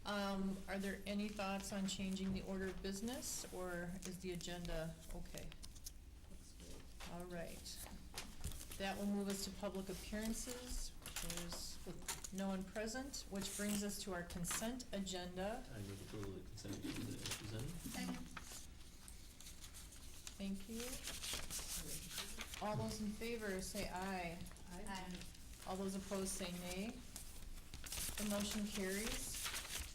Are there any thoughts on changing the order of business, or is the agenda okay? Looks good. All right. That will move us to public appearances, which is with no one present, which brings us to our consent agenda. I move approval of the consent agenda as presented. Thank you. All those in favor say aye. Aye. All those opposed say nay. The motion carries.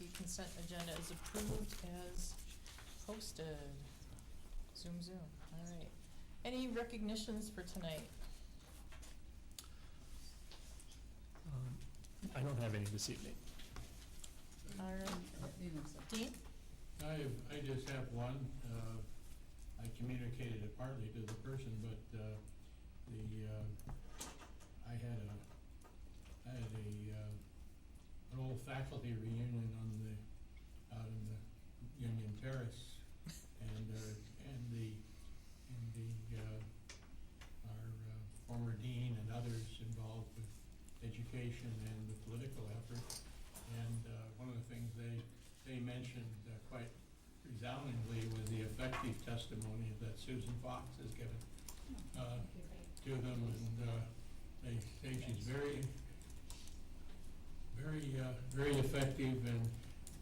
The consent agenda is approved as posted. Zoom, zoom. All right. Any recognitions for tonight? I don't have any this evening. All right. Dean? I just have one. I communicated it partly to the person, but I had an old faculty reunion out in the Union Terrace, and our former dean and others involved with education and the political effort. And one of the things they mentioned quite resoundingly was the effective testimony that Susan Fox has given to them, and they say she's very effective, and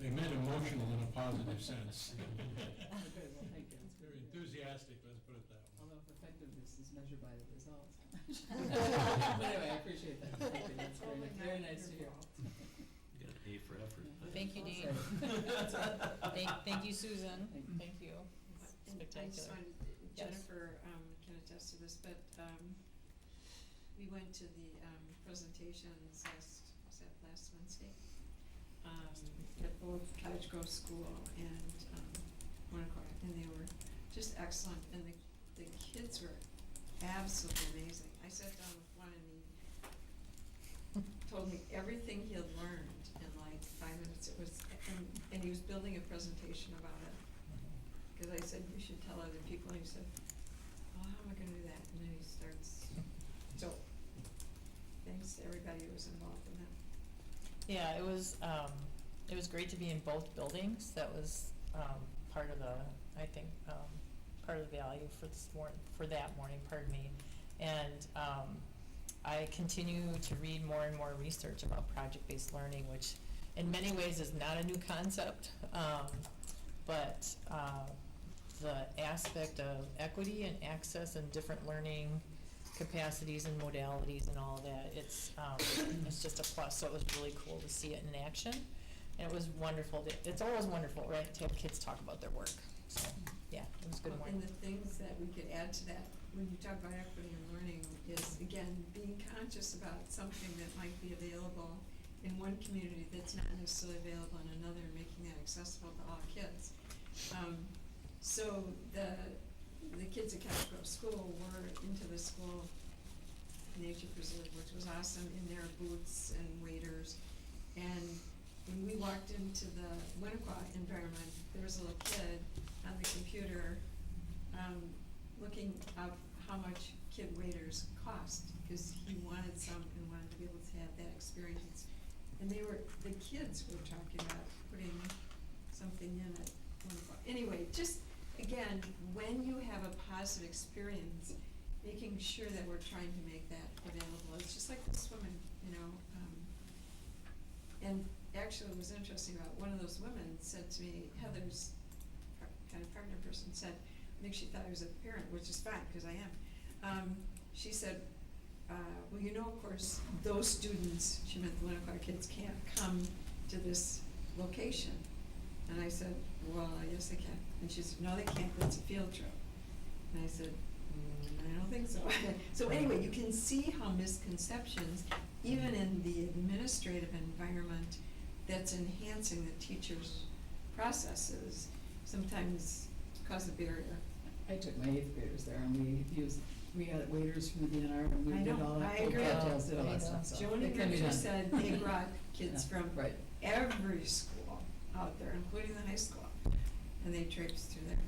they meant emotional in a positive sense. Okay, well, thank you. Very enthusiastic, let's put it that way. Although if effectiveness is measured by the results. But anyway, I appreciate that. Thank you. That's very nice to hear. You got an A for effort. Thank you, Dean. That's right. Thank you, Susan. Thank you. Thank you. And I just Spectacular. wanted, Yes. Jennifer can attest to this, but we went to the presentations last Wednesday at both Cottage Grove School and Monona, and they were just excellent, and the kids were absolutely amazing. I sat down with one, and he told me everything he had learned in like 5 minutes. It was, and he was building a presentation about it. Because I said, you should tell other people, and he said, oh, how am I gonna do that? And then he starts, so, thanks to everybody who was involved in that. Yeah, it was great to be in both buildings. That was part of the, I think, part of the value for that morning, pardon me. And I continue to read more and more research about project-based learning, which in many ways is not a new concept, but the aspect of equity and access and different learning capacities and modalities and all that, it's just a plus. So it was really cool to see it in action, and it was wonderful. It's always wonderful, right, to have kids talk about their work. So yeah, it was a good And morning. the things that we could add to that, when you talk about equity and learning, is again, being conscious about something that might be available in one community that's not necessarily available in another, and making that accessible to all kids. So the kids at Cottage Grove School were into the school nature preserve, which was awesome, in their booths and waders. And when we walked into the Winnequa environment, there was a little kid on the computer looking up how much kid waders cost, because he wanted some and wanted to be able to have that experience. And the kids were talking about putting something in it. Anyway, just again, when you have a positive experience, making sure that we're trying to make that available. It's just like the swimming, and actually it was interesting about one of those women said to me, Heather's kind of partner person said, I think she thought I was a parent, which is fine, because I am. She said, well, of course, those students, she meant the Winnequa kids, can't come to this location. And I said, well, yes, they can. And she said, no, they can't, that's a field trip. And I said, I don't think so. So anyway, you can see how misconceptions, even in the administrative environment that's enhancing the teacher's processes, sometimes cause a barrier. I took my 8th graders there, and we had waiters from the DNR, and we I did know, all that. I agree. Cocktails, did all that stuff. So Joni it can be Richter done. said they brought kids Yeah, from right. every school out there, including the high school, and they traipsed through there.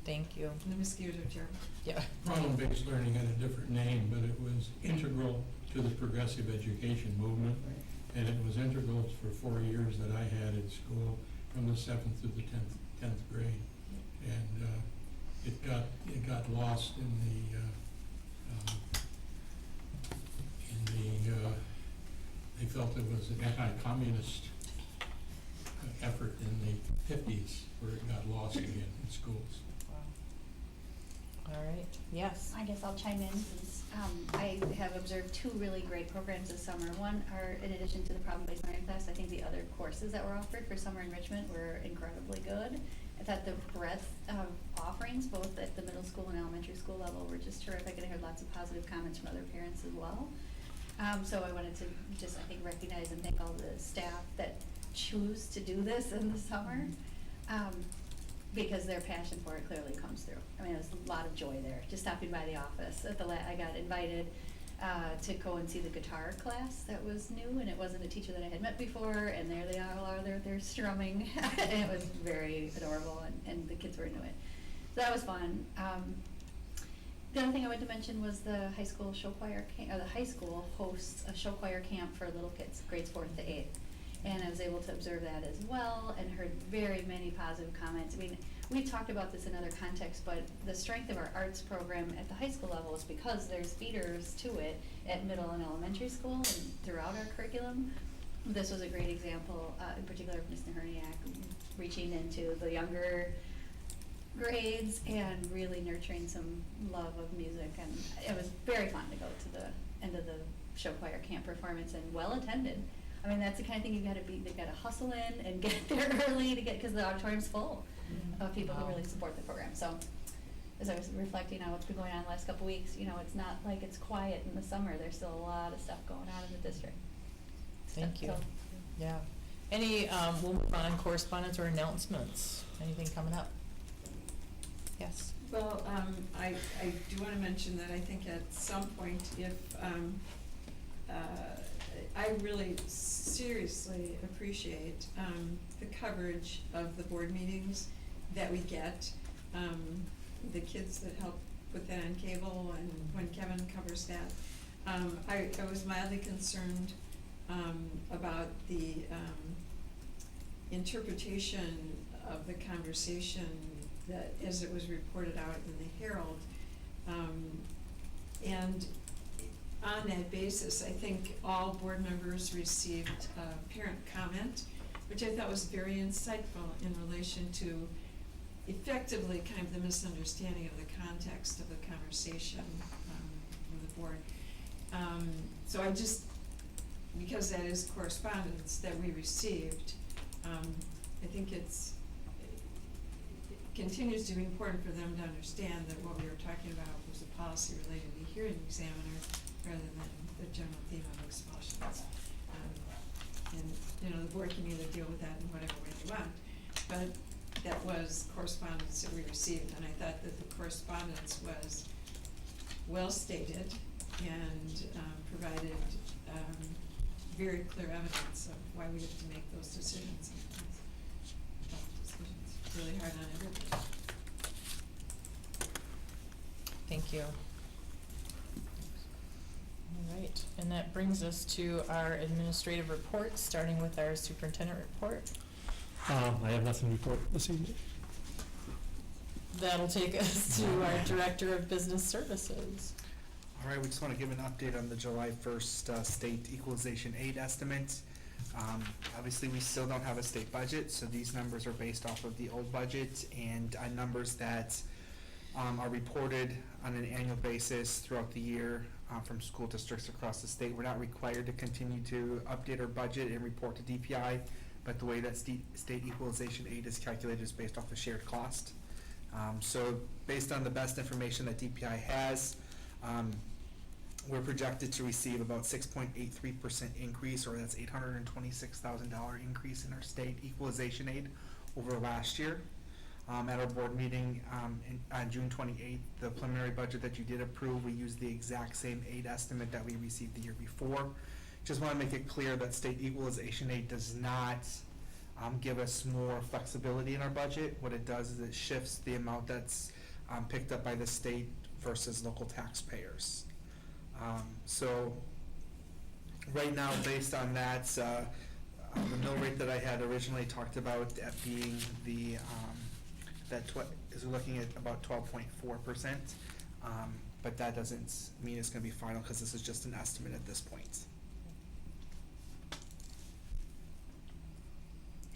Thank you. And the mosquitoes are terrible. Yeah. Problem-based learning had a different name, but it was integral to the progressive education movement. and it was integral for 4 years that I had in school, from the 7th through the 10th grade. And it got lost in they felt it was an anti-communist effort in the 50s, where it got lost again in schools. Wow. All right, yes. I guess I'll chime in since I have observed 2 really great programs this summer. One are, in addition to the problem-based learning class, I think the other courses that were offered for summer enrichment were incredibly good. I thought the breadth of offerings, both at the middle school and elementary school level, were just terrific, and I heard lots of positive comments from other parents as well. So I wanted to just, I think, recognize and thank all the staff that choose to do this in the summer, because their passion for it clearly comes through. I mean, there's a lot of joy there. Just stopping by the office at I got invited to go and see the guitar class that was new, and it wasn't a teacher that I had met before, and there they all are, they're strumming, and it was very adorable, and the kids were into it. So that was fun. The other thing I wanted to mention was the high school show choir the high school hosts a show choir camp for little kids, grades 4th to 8th. And I was able to observe that as well, and heard very many positive comments. I mean, we talked about this in other contexts, but the strength of our arts program at the high school level is because there's feeders to it at middle and elementary school and throughout our curriculum. This was a great example, in particular of Ms. Naherniak, reaching into the younger grades and really nurturing some love of music, and it was very fun to go to the end of the show choir camp performance, and well attended. I mean, that's the kind of thing they've got to hustle in and get there early to get, because the auditorium's full of people who really support the program. So as I was reflecting on what's been going on the last couple weeks, you know, it's not like it's quiet in the summer. There's still a lot of stuff going on in the district. Thank you. So, Yeah. Any, we'll move on, correspondence or announcements? Anything coming up? Yes. Well, I do wanna mention that I think at some point, if, I really seriously appreciate, the coverage of the board meetings that we get. The kids that help put that on cable, and when Kevin covers that. I was mildly concerned, about the, interpretation of the conversation that, as it was reported out in the Herald. And on that basis, I think all board members received parent comment, which I thought was very insightful in relation to effectively kind of the misunderstanding of the context of the conversation with the board. So I just, because that is correspondence that we received, I think it continues to be important for them to understand that what we were talking about was a policy related to the hearing examiner rather than the general theme of expulsions. And, you know, the board can either deal with that in whatever way they want, but that was correspondence that we received, and I thought that the correspondence was well stated and provided very clear evidence of why we have to make those decisions. Tough decisions, really hard on everybody. Thank you. All right, and that brings us to our administrative reports, starting with our superintendent report. I have nothing to report this evening. That'll take us to our Director of Business Services. All right, we just want to give an update on the July 1st state equalization aid estimate. Obviously, we still don't have a state budget, so these numbers are based off of the old budget and numbers that are reported on an annual basis throughout the year from school districts across the state. We're not required to continue to update our budget and report to DPI, but the way that state equalization aid is calculated is based off of shared cost. So based on the best information that DPI has, we're projected to receive about 6.83% increase, or that's $826,000 increase in our state equalization aid over last year. At our board meeting on June 28th, the preliminary budget that you did approve, we used the exact same aid estimate that we received the year before. Just want to make it clear that state equalization aid does not give us more flexibility in our budget. What it does is it shifts the amount that's picked up by the state versus local taxpayers. So Right now, based on that, the mill rate that I had originally talked about at being the, is looking at about 12.4%. But that doesn't mean it's gonna be final, because this is just an estimate at this point.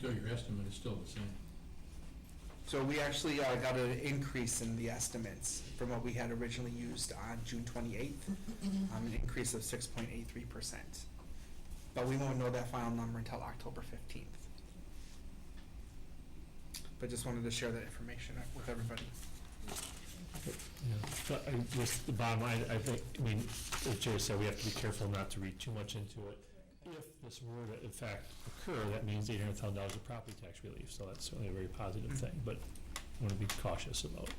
So your estimate is still the same? So we actually got an increase in the estimates from what we had originally used on June 28th, an increase of 6.83%. But we won't know that final number until October 15th. But just wanted to share that information with everybody. Yeah, but I guess the bottom line, I think, I mean, as Jerry said, we have to be careful not to read too much into it. If this were to in fact occur, that means $800,000 of property tax relief, so that's certainly a very positive thing, but I want to be cautious about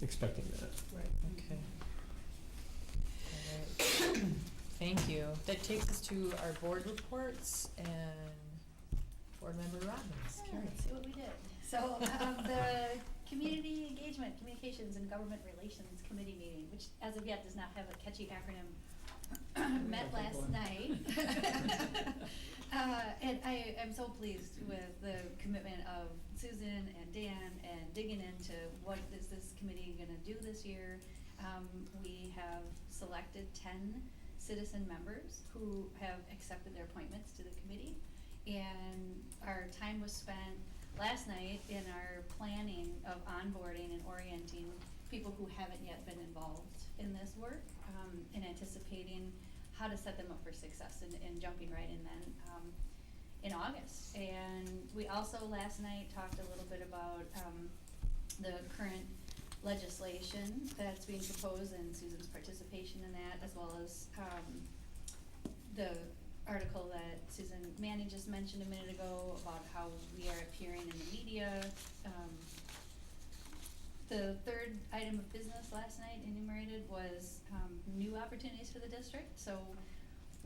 expecting that. Right. Okay. All right. Thank you. That takes us to our board reports and Board Member Robbins. Yeah, Karen. let's see what we did. So, the Community Engagement, Communications and Government Relations Committee meeting, which as of yet does not have a catchy acronym, met last night. And I am so pleased with the commitment of Susan and Dan and digging into what is this committee gonna do this year. We have selected 10 citizen members who have accepted their appointments to the committee. And our time was spent last night in our planning of onboarding and orienting people who haven't yet been involved in this work, and anticipating how to set them up for success and jumping right in then in August. And we also last night talked a little bit about the current legislation that's being proposed and Susan's participation in that, as well as the article that Susan Manning just mentioned a minute ago about how we are appearing in the media. The third item of business last night enumerated was new opportunities for the district. So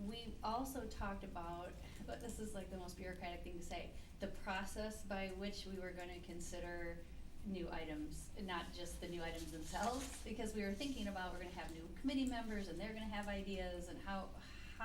we also talked about, but this is like the most bureaucratic thing to say, the process by which we were gonna consider new items, not just the new items themselves, because we were thinking about we're gonna have new committee members and they're gonna have ideas, and how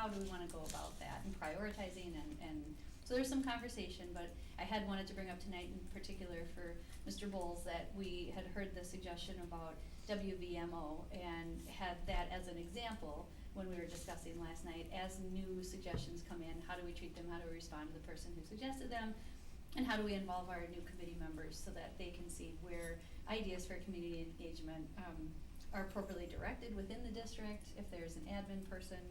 do we wanna go about that and prioritizing and so there's some conversation, but I had wanted to bring up tonight in particular for Mr. Bowles that we had heard the suggestion about WVMO and had that as an example when we were discussing last night. As new suggestions come in, how do we treat them, how do we respond to the person who suggested them, and how do we involve our new committee members so that they can see where ideas for community engagement are appropriately directed within the district, if there's an admin person,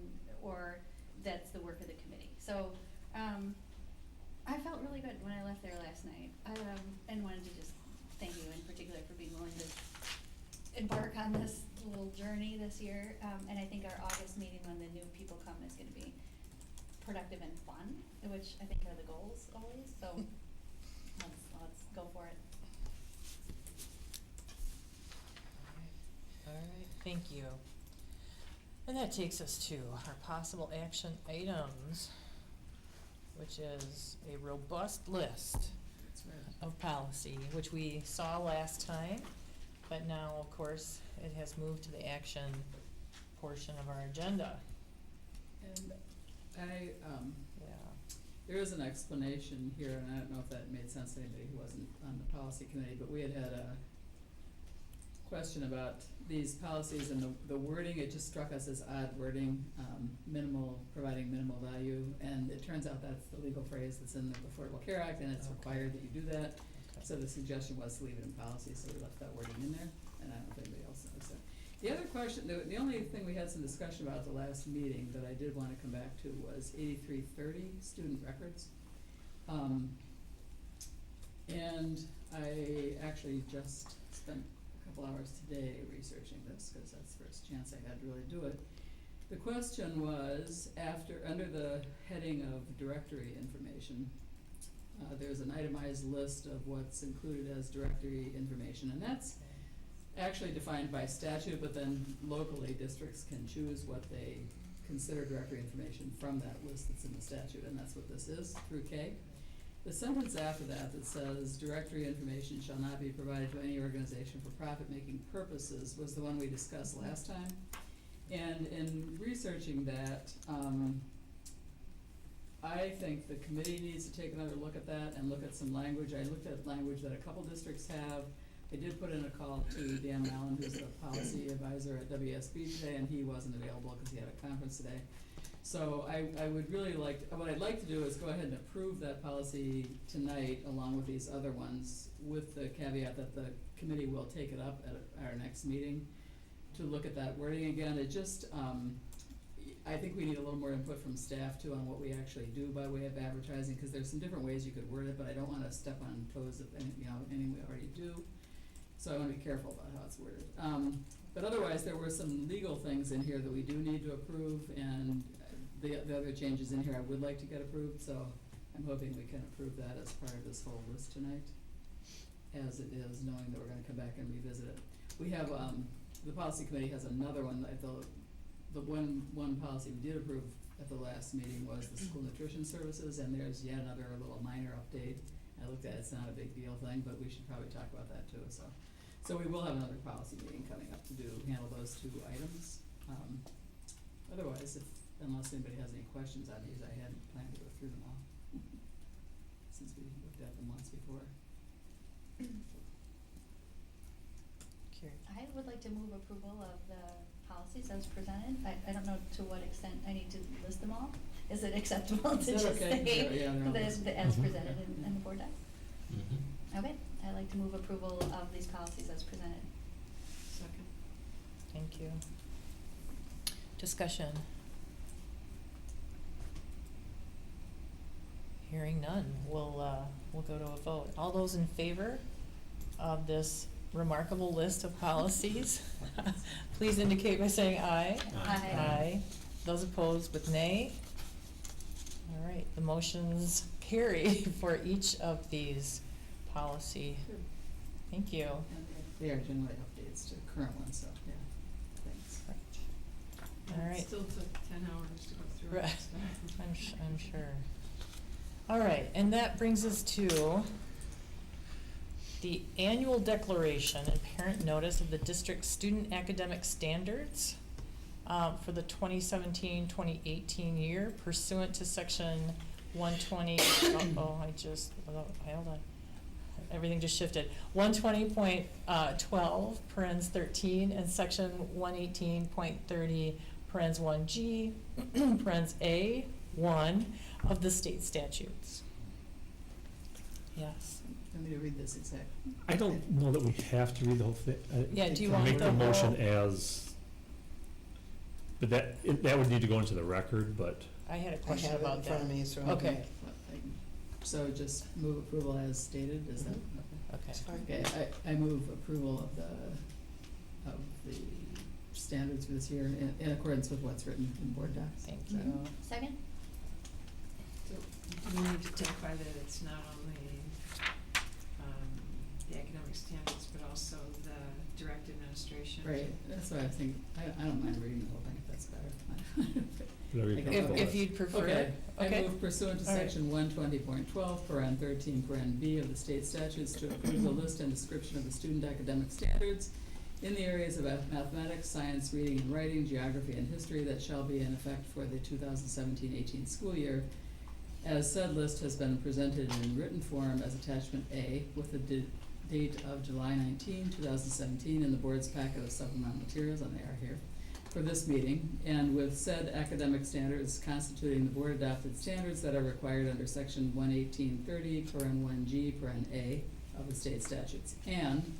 or that's the work of the committee. So I felt really good when I left there last night, and wanted to just thank you in particular for being willing to embark on this little journey this year. And I think our August meeting when the new people come is gonna be productive and fun, which I think are the goals always, so let's go for it. All right, thank you. And that takes us to our possible action items, which is a robust list That's right. of policy, which we saw last time, but now, of course, it has moved to the action portion of our agenda. And Yeah. there is an explanation here, and I don't know if that made sense to anybody who wasn't on the policy committee, but we had a question about these policies and the wording. It just struck us as odd wording, providing minimal value, and it turns out that's the legal phrase that's in the Affordable Care Act, and it's Okay. required that you do that. Okay. So the suggestion was to leave it in policy, so we left that wording in there, and I don't know if anybody else noticed that. The other question, the only thing we had some discussion about at the last meeting that I did wanna come back to was 8330, student records. And I actually just spent a couple hours today researching this, cause that's the first chance I had to really do it. The question was, under the heading of directory information, there's an itemized list of what's included as directory information, and that's actually defined by statute, but then locally districts can choose what they consider directory information from that list that's in the statute, and that's what this is through K. The sentence after that says directory information shall not be provided to any organization for profit-making purposes was the one we discussed last time. And in researching that, I think the committee needs to take another look at that and look at some language. I looked at language that a couple districts have. I did put in a call to Dan Allen, who's the policy advisor at WSB today, and he wasn't available because he had a conference today. So I would really like, what I'd like to do is go ahead and approve that policy tonight along with these other ones, with the caveat that the committee will take it up at our next meeting to look at that wording again. It just, I think we need a little more input from staff too on what we actually do by way of advertising, because there's some different ways you could word it, but I don't wanna step on toes of any, anything we already do. So I wanna be careful about how it's worded. But otherwise, there were some legal things in here that we do need to approve, and the other changes in here I would like to get approved, so I'm hoping we can approve that as part of this whole list tonight, as it is, knowing that we're gonna come back and revisit it. We have, the policy committee has another one, the one policy we did approve at the last meeting was the school nutrition services, and there's yet another little minor update. I looked at it, it's not a big deal thing, but we should probably talk about that too, so. So we will have another policy meeting coming up to handle those two items. Otherwise, unless anybody has any questions on these, I hadn't planned to go through them all, since we looked at them once before. I would like to move approval of the policies as presented. I don't know to what extent I need to list them all. Is it acceptable to Is that just okay? say Yeah, they're all listed. as Mhm. presented in the board doc? Okay, I'd like to move approval of these policies as presented. Second. Thank you. Discussion. Hearing none, we'll go to a vote. All those in favor of this remarkable list of policies, please indicate by saying aye. Aye. Aye. Those opposed with nay. All right, the motions carry for each of these policy. Good. Thank you. And they are generally updates to current ones, so, yeah, thanks. All right. It still took 10 hours to go through it. Right. so. I'm sure. All right, and that brings us to the annual declaration and parent notice of the district's student academic standards for the 2017-2018 year pursuant to section 120, hold on. Everything just shifted. 120.12, parens 13, and section 118.30, parens 1G, parens A1 of the state statutes. Yes. Want me to read this exact? I don't know that we have to read the whole thing. Yeah, do you Can want Make the motion whole- as, but that would need to go into the record, but I had a question about I have it in front of that. me, so. Okay. So just move approval as stated, is that, Okay. It's fine. okay, I move approval of the standards for this year in accordance with what's written in board docs. Thank Is that- you. Second? So we need to clarify that it's not only the academic standards, but also the direct administration. Right, that's what I think, I don't mind reading the whole thing if that's better. whatever you If- comfortable If with. you'd prefer. Okay, I Okay. move pursuant to All right. section 120.12, paren 13, paren B of the state statutes to approve the list and description of the student academic standards in the areas of mathematics, science, reading and writing, geography and history that shall be in effect for the 2017-18 school year. As said list has been presented in written form as attachment A with the date of July 19, 2017 in the board's packet of supplemental materials, and they are here, for this meeting, and with said academic standards constituting the board adopted standards that are required under section 11830, paren 1G, paren A of the state statutes. And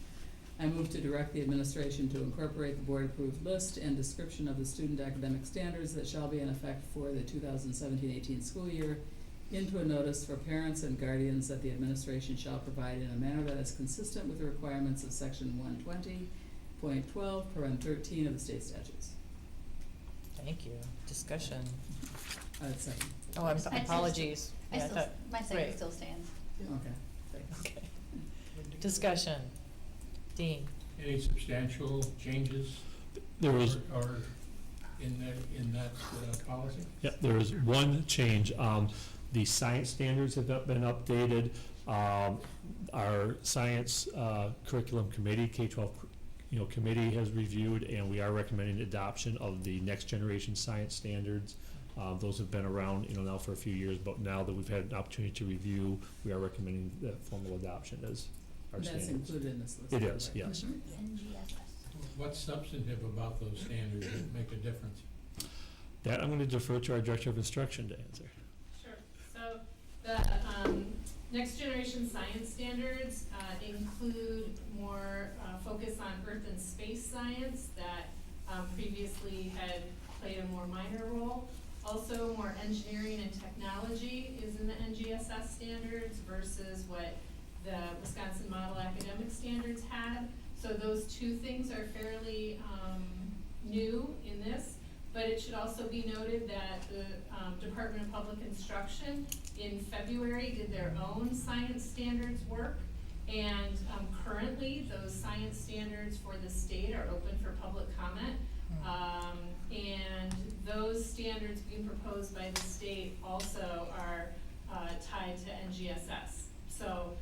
I move to direct the administration to incorporate the board approved list and description of the student academic standards that shall be in effect for the 2017-18 school year into a notice for parents and guardians that the administration shall provide in a manner that is consistent with the requirements of section 120.12, paren 13 of the state statutes. Thank you. Discussion. Second. Oh, I still- apologies. I Yeah, still, thought- my second right. still stands. Okay, thanks. Okay. Discussion. Dean. Any substantial changes There was, or in that policy? yeah, there is one change. The science standards have not been updated. Our science curriculum committee, K-12 committee has reviewed, and we are recommending adoption of the next generation science standards. Those have been around, now for a few years, but now that we've had an opportunity to review, we are recommending that formal adoption as our And that's standards. included in this list. It right? is, yes. NGSS. What's substantive about those standards that make a difference? That I'm gonna defer to our Director of Instruction to answer. Sure. So the next generation science standards include more focus on earth and space science that previously had played a more minor role. Also, more engineering and technology is in the NGSS standards versus what the Wisconsin Model Academic Standards had. So those two things are fairly new in this. But it should also be noted that the Department of Public Instruction in February did their own science standards work. And currently, those science standards for the state are open for public comment. And those standards being proposed by the state also are tied to NGSS. So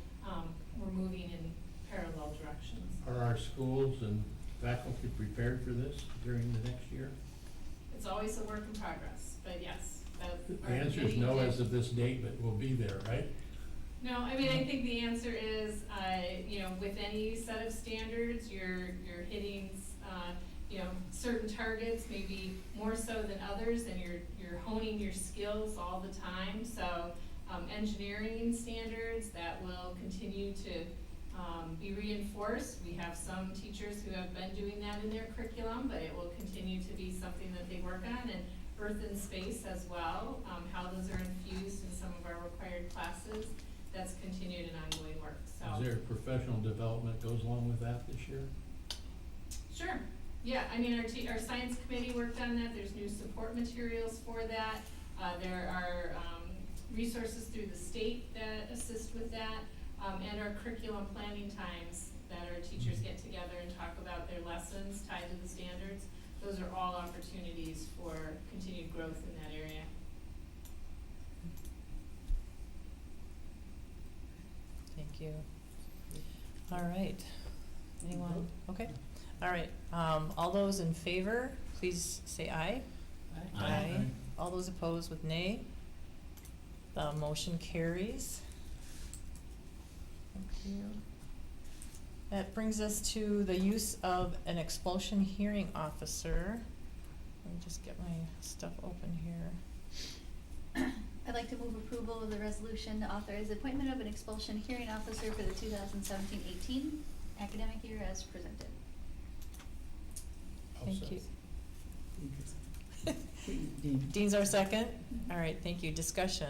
we're moving in parallel directions. Are our schools and faculty prepared for this during the next year? It's always a work in progress, but yes. The answer is no as of this date, but we'll be there, right? No, I mean, I think the answer is, with any set of standards, you're hitting, certain targets, maybe more so than others, and you're honing your skills all the time. So, engineering standards that will continue to be reinforced. We have some teachers who have been doing that in their curriculum, but it will continue to be something that they work on. And earth and space as well, how those are infused in some of our required classes, that's continued and ongoing work, so. Is there professional development goes along with that this year? Sure, yeah, I mean, our science committee worked on that, there's new support materials for that. There are resources through the state that assist with that, and our curriculum planning times that our teachers get together and talk about their lessons tied to the standards. Those are all opportunities for continued growth in that area. Thank you. All right. Anyone? Okay. All right. All those in favor, please say aye. Aye. All those opposed with nay. The motion carries. Thank you. That brings us to the use of an expulsion hearing officer. Let me just get my stuff open here. I'd like to move approval of the resolution to authorize the appointment of an expulsion hearing officer for the 2017-18 academic year as presented. Thank you. Dean. Dean's our second? All right, thank you. Discussion.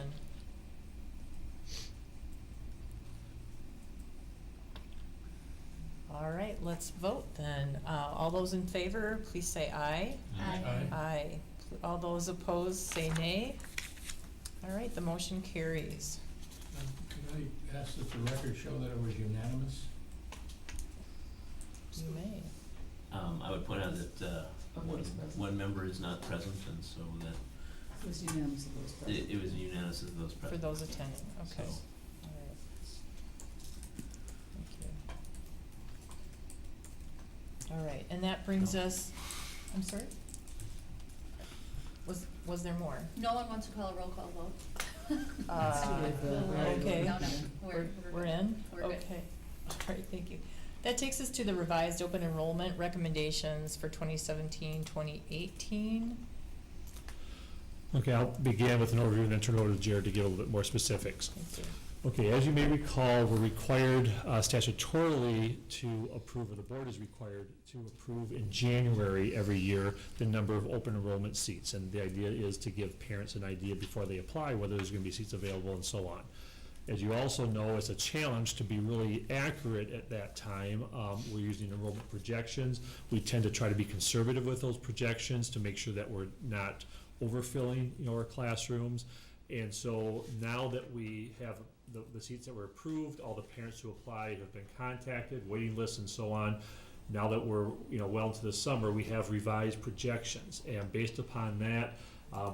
All right, let's vote then. All those in favor, please say aye. Aye. Aye. All those opposed, say nay. All right, the motion carries. Could I ask that the record show that it was unanimous? You may. I would point out that one member is not present, and so that It was unanimous of those present. it was unanimous of those For present. those attending, okay. So- All right. Thank you. All right, and that brings us, I'm sorry? Was there more? No one wants to call a roll call vote. It's too late for that, right? Okay. No, no, We're good. in? We're good. Okay. All right, thank you. That takes us to the revised open enrollment recommendations for 2017-2018. Okay, I'll begin with an overview and then turn it over to Jared to give a little bit more specifics. Thank you. Okay, as you may recall, we're required statutorily to approve, or the board is required to approve in January every year the number of open enrollment seats. And the idea is to give parents an idea before they apply whether there's going to be seats available and so on. As you also know, it's a challenge to be really accurate at that time. We're using enrollment projections. We tend to try to be conservative with those projections to make sure that we're not overfilling, our classrooms. And so now that we have the seats that were approved, all the parents who applied have been contacted, waiting lists and so on. Now that we're, well into the summer, we have revised projections. And based upon that,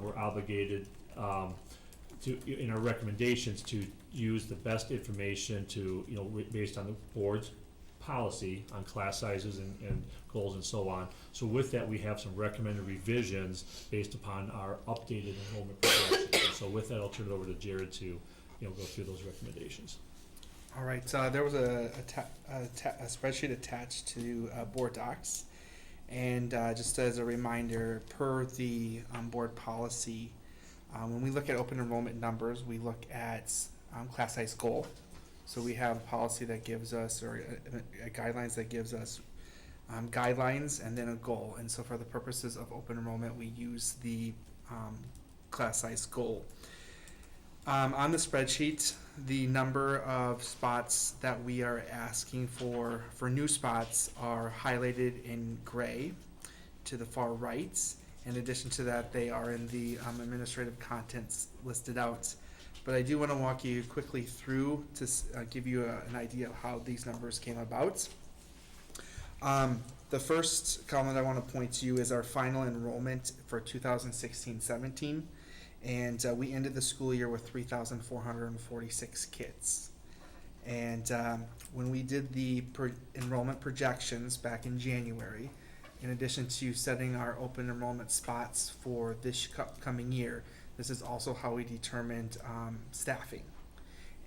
we're obligated to, in our recommendations, to use the best information to, based on the board's policy on class sizes and goals and so on. So with that, we have some recommended revisions based upon our updated enrollment projections. And so with that, I'll turn it over to Jared to, go through those recommendations. All right, there was a spreadsheet attached to board docs. And just as a reminder, per the board policy, when we look at open enrollment numbers, we look at class size goal. So we have a policy that gives us, or guidelines that gives us guidelines and then a goal. And so for the purposes of open enrollment, we use the class size goal. On the spreadsheet, the number of spots that we are asking for new spots are highlighted in gray to the far right. In addition to that, they are in the administrative contents listed out. But I do want to walk you quickly through to give you an idea of how these numbers came about. The first column that I want to point to you is our final enrollment for 2016-17. And we ended the school year with 3,446 kids. And when we did the enrollment projections back in January, in addition to setting our open enrollment spots for this coming year, this is also how we determined staffing.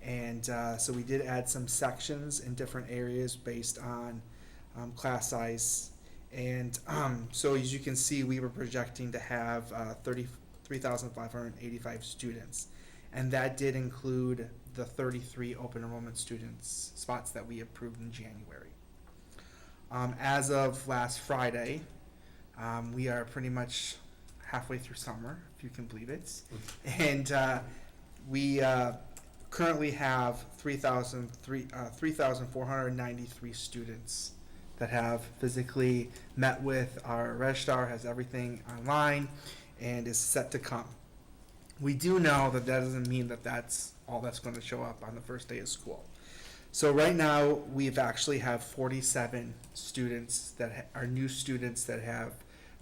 And so we did add some sections in different areas based on class size. And so as you can see, we were projecting to have 3,585 students. And that did include the 33 open enrollment students spots that we approved in January. As of last Friday, we are pretty much halfway through summer, if you can believe it. And we currently have 3,493 students that have physically met with our registrar, has everything online, and is set to come. We do know that that doesn't mean that that's all that's going to show up on the first day of school. So right now, we've actually have 47 students that are new students that have,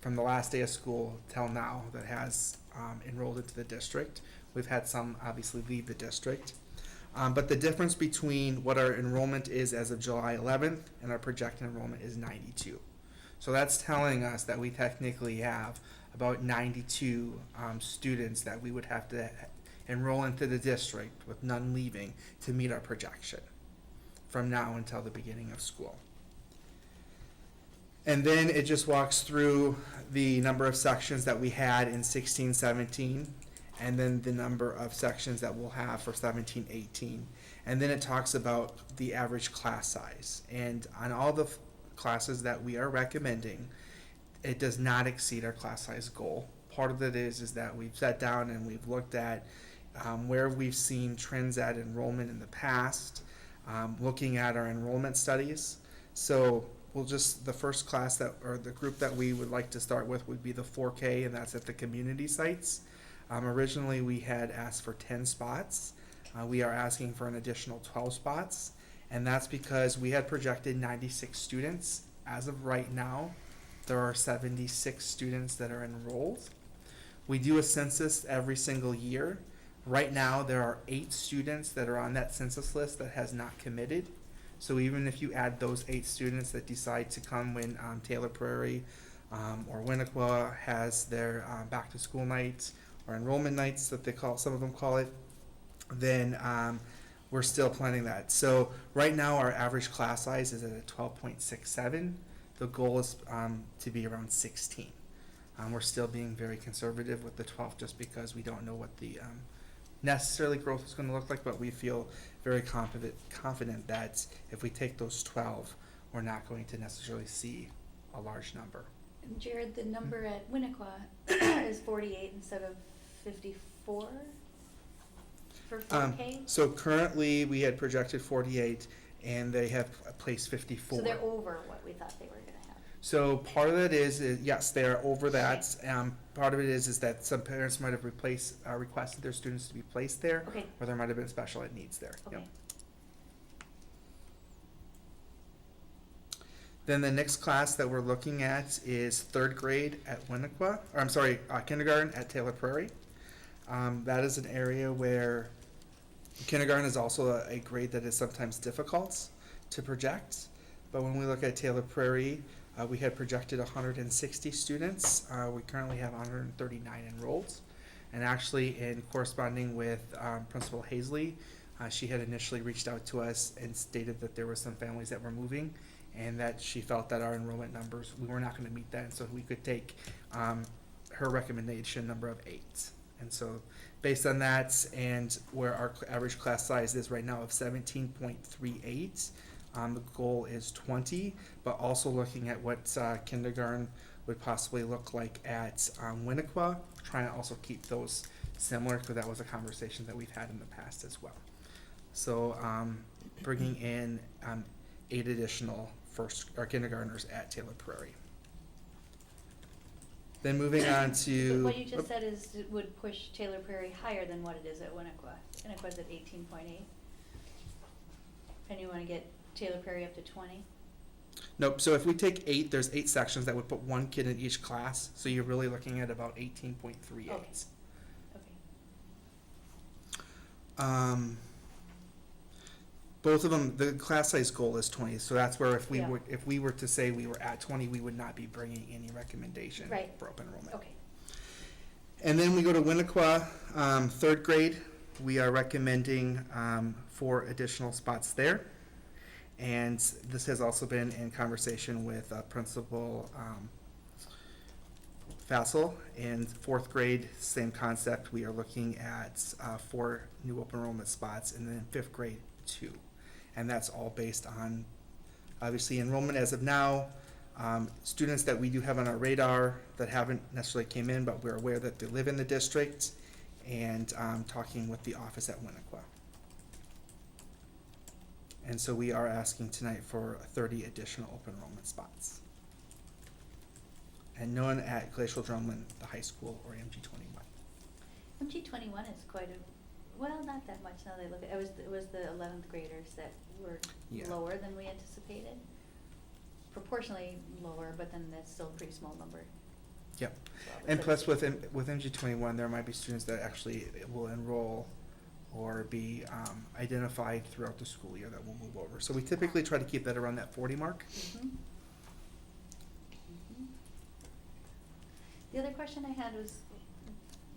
from the last day of school till now, that has enrolled into the district. We've had some obviously leave the district. But the difference between what our enrollment is as of July 11th and our projected enrollment is 92. So that's telling us that we technically have about 92 students that we would have to enroll into the district with none leaving to meet our projection from now until the beginning of school. And then it just walks through the number of sections that we had in 16-17, and then the number of sections that we'll have for 17-18. And then it talks about the average class size. And on all the classes that we are recommending, it does not exceed our class size goal. Part of it is that we've sat down and we've looked at where we've seen trends at enrollment in the past, looking at our enrollment studies. So the first class or the group that we would like to start with would be the 4K, and that's at the community sites. Originally, we had asked for 10 spots. We are asking for an additional 12 spots, and that's because we had projected 96 students. As of right now, there are 76 students that are enrolled. We do a census every single year. Right now, there are 8 students that are on that census list that has not committed. So even if you add those 8 students that decide to come when Taylor Prairie or Winnequa has their back to school nights or enrollment nights that some of them call it, then we're still planning that. So right now our average class size is at a 12.67. The goal is to be around 16. We're still being very conservative with the 12 just because we don't know what the necessarily growth is going to look like, but we feel very confident that if we take those 12, we're not going to necessarily see a large number. And Jared, the number at Winnequa is 48 instead of 54 for 4K? So currently we had projected 48 and they have placed 54. So they're over what we thought they were going to have. So part of it is yes, they are over that. Part of it is that some parents might have requested their students to be placed there, Okay. or there might have been special ed needs there. Okay. Yep. Then the next class that we're looking at is 3rd grade at Winnequa, or I'm sorry, kindergarten at Taylor Prairie. That is an area where kindergarten is also a grade that is sometimes difficult to project. But when we look at Taylor Prairie, we had projected 160 students. We currently have 139 enrolled. And actually, in corresponding with Principal Hazley, she had initially reached out to us and stated that there were some families that were moving and that she felt that our enrollment numbers, we were not going to meet that, and so we could take her recommendation number of 8. And so based on that and where our average class size is right now of 17.38, the goal is 20, but also looking at what kindergarten would possibly look like at Winnequa, trying to also keep those similar, because that was a conversation that we've had in the past as well. So bringing in 8 additional kindergartners at Taylor Prairie. Then moving on to. What you just said is it would push Taylor Prairie higher than what it is at Winnequa. Winnequa's at 18.8. And you wanna get Taylor Prairie up to 20? Nope, so if we take 8, there's 8 sections that would put 1 kid in each class, so you're really looking at about 18.38. Okay. Both of them, the class size goal is 20, so that's where if we Yeah. were to say we were at 20, we would not be bringing any recommendation Right. for open enrollment. Okay. And then we go to Winnequa, 3rd grade. We are recommending 4 additional spots there. And this has also been in conversation with Principal Fassel. In 4th grade, same concept. We are looking at 4 new open enrollment spots, and then in 5th grade, 2. And that's all based on, obviously, enrollment as of now. Students that we do have on our radar that haven't necessarily came in, but we're aware that they live in the district, and talking with the office at Winnequa. And so we are asking tonight for 30 additional open enrollment spots. And none at Glacial Drumlin, the high school, or MG21. MG21 is quite a, well, not that much now they look at, it was the 11th graders that were Yeah. lower than we anticipated. Proportionally lower, but then that's still a pretty small number. Yep. So I would And say- plus with MG21, there might be students that actually will enroll or be identified throughout the school year that will move over. So we typically try to keep that around that 40 mark. Mhm. Mhm. The other question I had was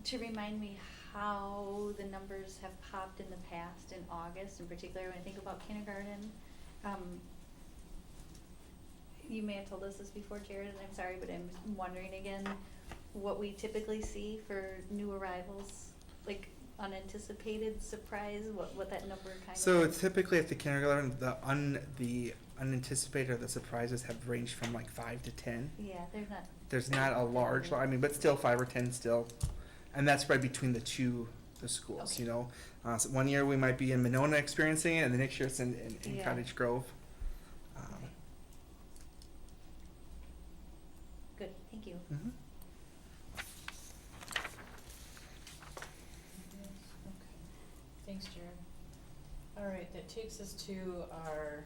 to remind me how the numbers have popped in the past in August, in particular when I think about kindergarten. You may have told us this before, Jared, and I'm sorry, but I'm wondering again what we typically see for new arrivals, like unanticipated surprise, what that number kind of. So typically at the kindergarten, the unanticipated or the surprises have ranged from like 5 to 10. Yeah, There's not a large, I mean, but still 5 or 10 still. And that's spread between the schools, Okay. you know. So one year we might be in Monona experiencing it, and the next year it's in Yeah. Cottage Grove. Okay. Good, thank you. Mhm. Thanks, Jared. All right, that takes us to our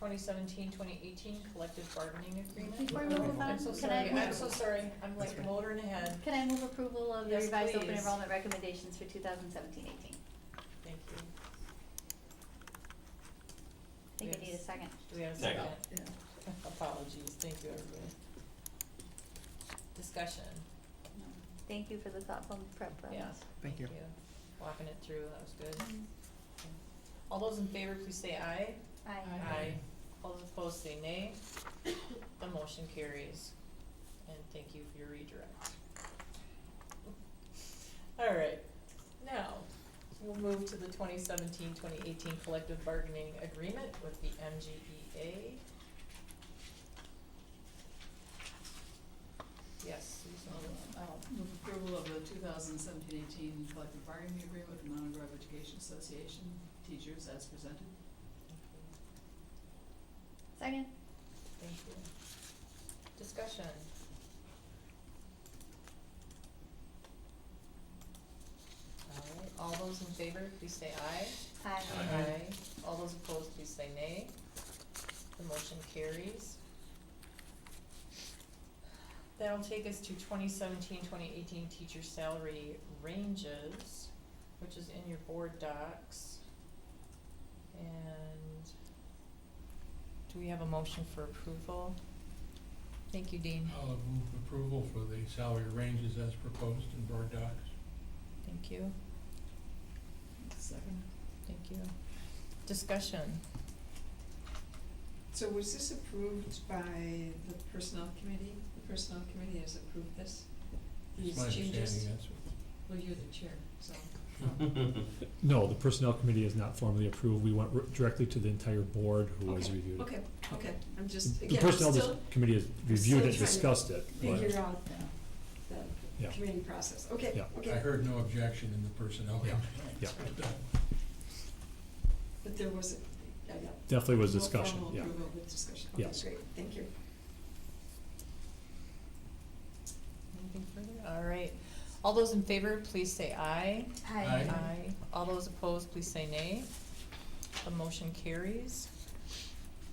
2017-2018 collective bargaining agreement. Before we move on, I'm so can I sorry, move- I'm so sorry, I'm like That's right. motoring ahead. Can I move approval of the Yes, revised open please. enrollment recommendations for 2017-18? Thank you. I think I Yes. need a second. Do we have a Second. second? Apologies, thank you, everybody. Discussion, No. Thank you for the thoughtful prep, Rob. yeah. Thank you. Walking it through, that was good. Mhm. All those in favor, please say aye. Aye. All those opposed, say nay. The motion carries. And thank you for your redirect. All right, now, we'll move to the 2017-2018 collective bargaining agreement with the MGEA. Yes, Susan. I'll move approval of the 2017-18 collective bargaining agreement with the Monona Grove Education Association teachers as presented. Second? Thank you. Discussion. All right, all those in favor, please say aye. Aye. Aye. All those opposed, please say nay. The motion carries. That'll take us to 2017-2018 teacher salary ranges, which is in your board docs. And do we have a motion for approval? Thank you, Dean. I'll move approval for the salary ranges as proposed in board docs. Thank you, Second. thank you. Discussion. So was this approved by the personnel committee? The personnel committee has approved this? These It's my changes? understanding that's what. Well, you're the chair, so. No, the personnel committee is not formally approved. We went directly to the entire board who has Okay, reviewed it. Okay, I'm just, The again, personnel still committee has reviewed still it, trying to discussed it, but, figure out Yeah. the Yeah. committee process. Okay, Yeah. okay. I heard no objection in the personnel Yeah. committee. yeah, But there was, a I got. definitely was more discussion, formal yeah. approval with discussion. Okay, Yes. great, thank you. Anything further? All right. All those in favor, please say aye. Aye. Aye. All those opposed, please say nay. The motion carries.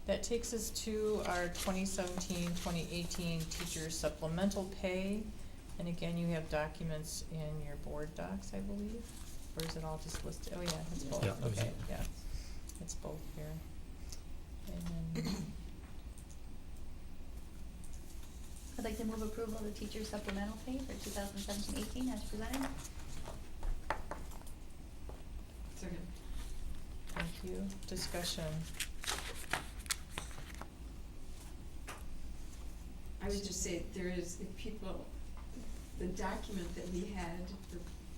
That takes us to our 2017-2018 teacher supplemental pay. And again, you have documents in your board docs, I believe, or is it all just listed? Oh, yeah, it's both, Yeah, those okay, are- yeah, it's both here. And then, I'd like to move approval of the teacher supplemental pay for 2017-18 as presented. Second. thank you, discussion. I would just say there is, if people, the document that we had for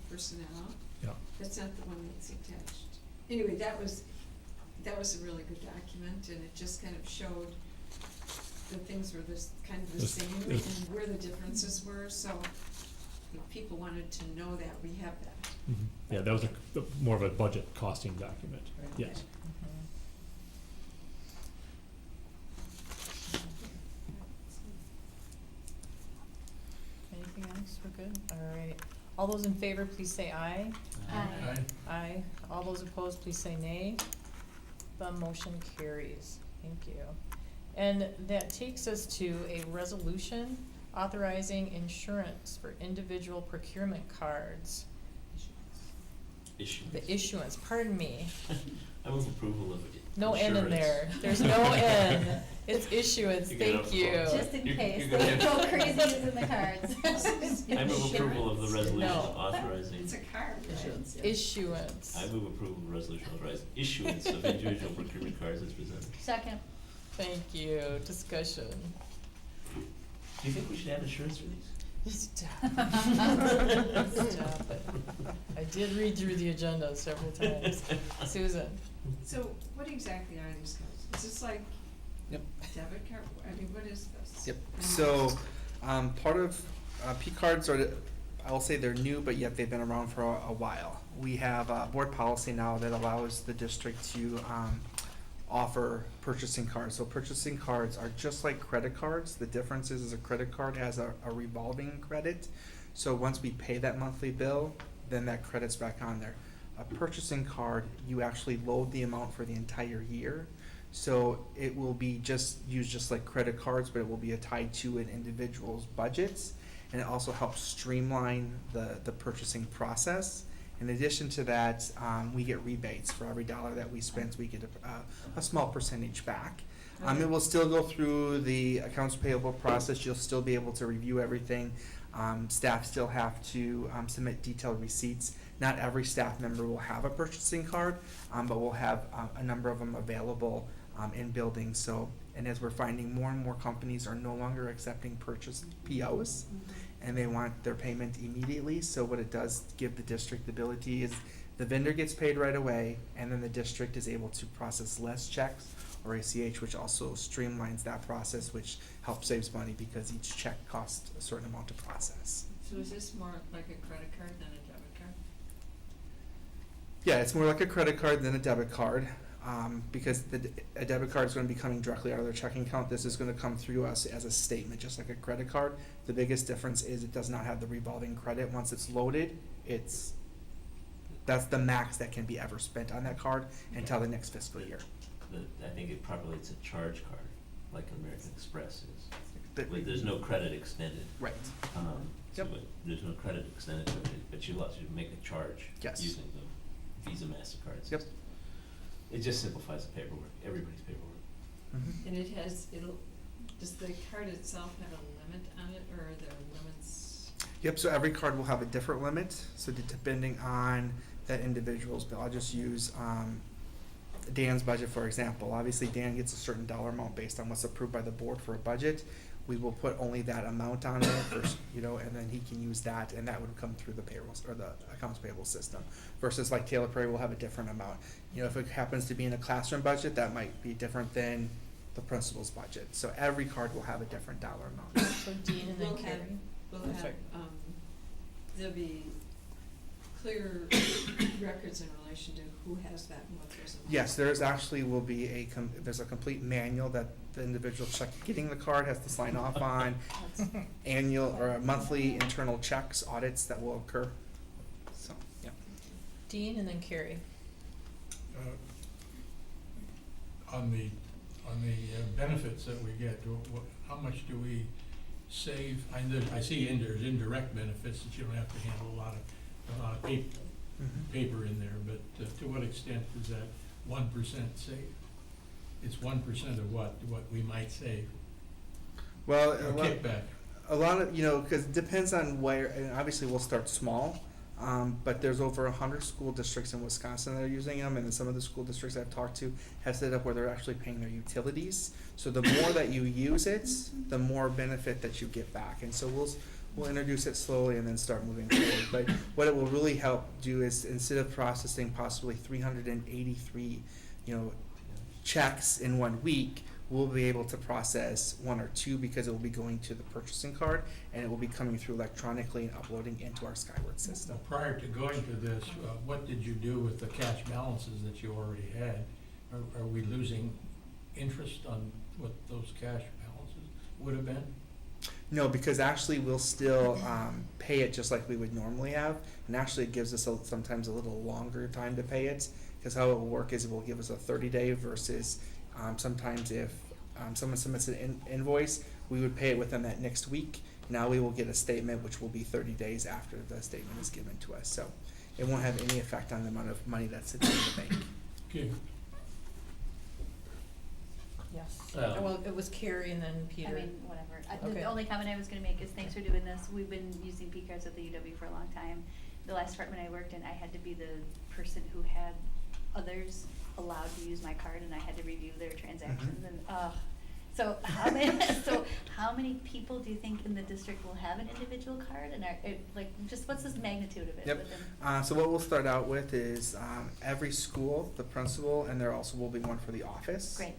personnel, Yeah. that's not the one that's attached. Anyway, that was a really good document, and it just kind of showed the things were kind of the This- same, this- and where the differences were, so if people wanted to know that, we have that. Mhm. Yeah, that was more of a budget costing document, Right. yes. Mhm. Anything else? We're good? All right. All those in favor, please say aye. Aye. Aye. All those opposed, please say nay. The motion carries. Thank you. And that takes us to a resolution authorizing insurance for individual procurement cards. Issue. The issuance, pardon me. I move approval of it. No N in there. There's no N. It's issuance, You get it thank up you. front. Just in You're- case, you're gonna they have- go crazy using the cards. I move approval of the resolution No. authorizing. It's a card, right? Issuance, yeah. Issuance. I move approval of the resolution authorizing issuance of individual procurement cards as presented. Second. Thank you. Discussion. Do you think we should have insurance for these? Stop. Stop it. I did read through the agenda several times. Susan? So what exactly are these cards? Is this like Yep. debit card? I mean, what is this? Yep, And- so, part of, P cards are, I will say they're new, but yet they've been around for a while. We have a board policy now that allows the district to, offer purchasing cards. So purchasing cards are just like credit cards. The difference is a credit card has a revolving credit. So once we pay that monthly bill, then that credit's back on there. A purchasing card, you actually load the amount for the entire year. So it will be used just like credit cards, but it will be tied to an individual's budgets. And it also helps streamline the purchasing process. In addition to that, we get rebates for every dollar that we spend, we get a small percentage back. It will still go through the accounts payable process, you'll still be able to review everything. Staff still have to submit detailed receipts. Not every staff member will have a purchasing card, but we'll have a number of them available in buildings. So, and as we're finding, more and more companies are no longer accepting purchase POs. And they want their payment immediately, so what it does give the district the ability is the vendor gets paid right away, and then the district is able to process less checks or ACH, which also streamlines that process, which helps saves money because each check costs a certain amount to process. So is this more like a credit card than a debit card? Yeah, it's more like a credit card than a debit card, because a debit card is gonna be coming directly out of their checking account. This is gonna come through us as a statement, just like a credit card. The biggest difference is it does not have the revolving credit. Once it's loaded, that's the max that can be ever spent on that card until the next fiscal year. I think it properly, it's a charge card, like American Express is. But- Where there's no credit extended. Right. So Yep. there's no credit extended to it, but you let you make a charge Yes. using the Visa, MasterCard Yep. system. It just simplifies the paperwork, everybody's paperwork. Mhm. And does the card itself have a limit on it, or are there limits? Yep, so every card will have a different limit, so depending on that individual's bill, I'll just use, Dan's budget, for example. Obviously, Dan gets a certain dollar amount based on what's approved by the board for a budget. We will put only that amount on there first, and then he can use that, and that would come through the payrolls, or the accounts payable system. Versus like Taylor Perry will have a different amount. If it happens to be in a classroom budget, that might be different than the principal's budget. So every card will have a different dollar amount. So Dean and then We'll have- Carrie. We'll I'm have, sorry. there'll be clear records in relation to who has that and what goes in. Yes, there's actually will be there's a complete manual that the individual getting the card has to sign off on, annual or monthly internal checks, audits that will occur. So, yeah. Dean and then Carrie. On the benefits that we get, how much do we save? I see there's indirect benefits that you don't have to handle a lot of paper in there, but to what extent is that 1% save? It's 1% of what we might save, Well, or kickback. a lot of, because it depends on where, and obviously we'll start small, but there's over 100 school districts in Wisconsin that are using them, and then some of the school districts I've talked to have set up where they're actually paying their utilities. So the more that you use it, the more benefit that you get back. And so we'll introduce it slowly and then start moving forward. But what it will really help do is, instead of processing possibly 383, checks in 1 week, we'll be able to process 1 or 2 because it will be going to the purchasing card, and it will be coming through electronically and uploading into our Skyward system. Now, prior to going to this, what did you do with the cash balances that you already had? Are we losing interest on what those cash balances would have been? No, because actually we'll still pay it just like we would normally have, and actually it gives us sometimes a little longer time to pay it, because how it will work is it will give us a 30-day versus sometimes if someone submits an invoice, we would pay it within that next week. Now we will get a statement which will be 30 days after the statement is given to us, so it won't have any effect on the amount of money that's sitting in the bank. Okay. Yes. Um, Well, it was Carrie and then Peter. I mean, whatever. Okay. The only comment I was gonna make is thanks for doing this. We've been using P cards at the UW for a long time. The last department I worked in, I had to be the person who had others allowed to use my card, and I had to review their transactions, and, so how many people do you think in the district will have an individual card, and just what's this magnitude of it? Yep. within- So what we'll start out with is every school, the principal, and there also will be one for the office. Great.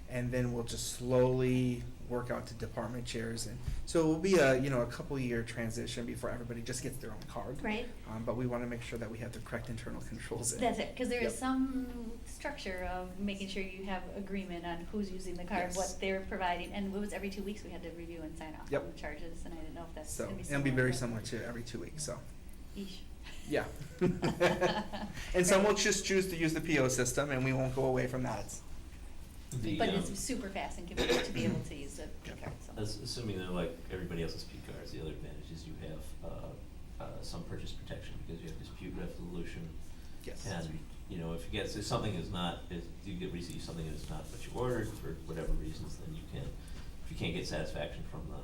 And then we'll just slowly work out to department chairs, and so it will be a couple year transition before everybody just gets their own card. Right? But we want to make sure that we have the correct internal controls in. That's it, cause there is Yep. some structure of making sure you have agreement on who's using the card, Yes. what they're providing, and it was every 2 weeks we had to review and sign off Yep. on the charges, and I didn't know if that's So gonna be it'll be very but- similar to every 2 weeks. So Yeesh. yeah, and some will just choose to use the PO system, and we won't go away from that. But it's super fast and convenient to be able to use a P card, so. Assuming they're like everybody else's P cards, the other advantage is you have some purchase protection because you have dispute resolution. Yes. And, if something is not, you receive something that's not what you ordered for whatever reasons, then you can, if you can't get satisfaction from the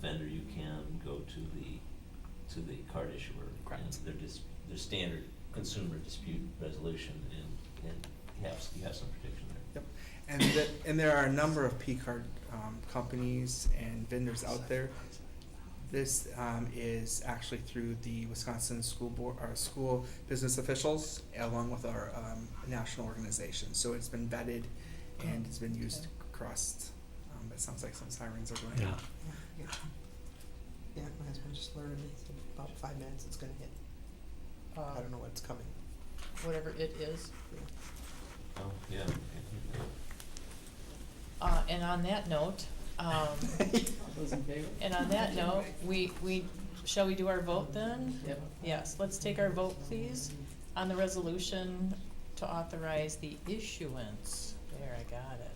vendor, you can go to the card issuer. Correct. And their standard consumer dispute resolution, and you have some protection there. Yep. And there are a number of P card companies and vendors out there. This is actually through the Wisconsin School Board, our school business officials, along with our national organization. So it's been vetted and it's been used across. It sounds like some sirens are going Yeah. off. Yeah, my husband just learned it's in about 5 minutes it's gonna hit. I don't know what's coming. Whatever it is. Oh, yeah. And on that note, Those in favor? and on that note, shall we do our vote then? Yep. Yes, let's take our vote, please, on the resolution to authorize the issuance. There, I got it,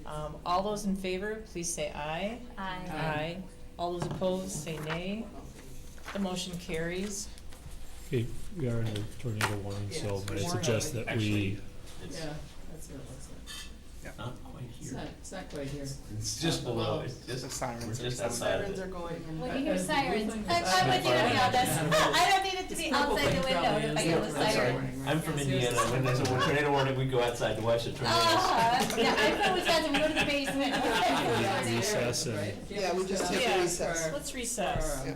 all right. All those in favor, please say aye. Aye. Aye. All those opposed, say nay. The motion carries. Okay, we are in a tornado warning, so Yes, I warning. suggest that we, It's, Yeah, that's what it looks like. not quite here. It's not quite here. It's just below, it's The just, sirens we're are just sounding. outside of Sirens it. are going. When you hear The sirens, blue thing I'm is with you outside. on this. I don't need it to be It's purple outside the thing window probably if I is hear the the first siren. warning, right? I'm from Yes, Indiana, yes. when there's a tornado warning, we go outside to watch the tornadoes. Yeah, I'm from Wisconsin, we go to the basement. Recess and. Right? Yeah, we just Can't take a Yeah. recess. for- Let's recess. for, Yeah.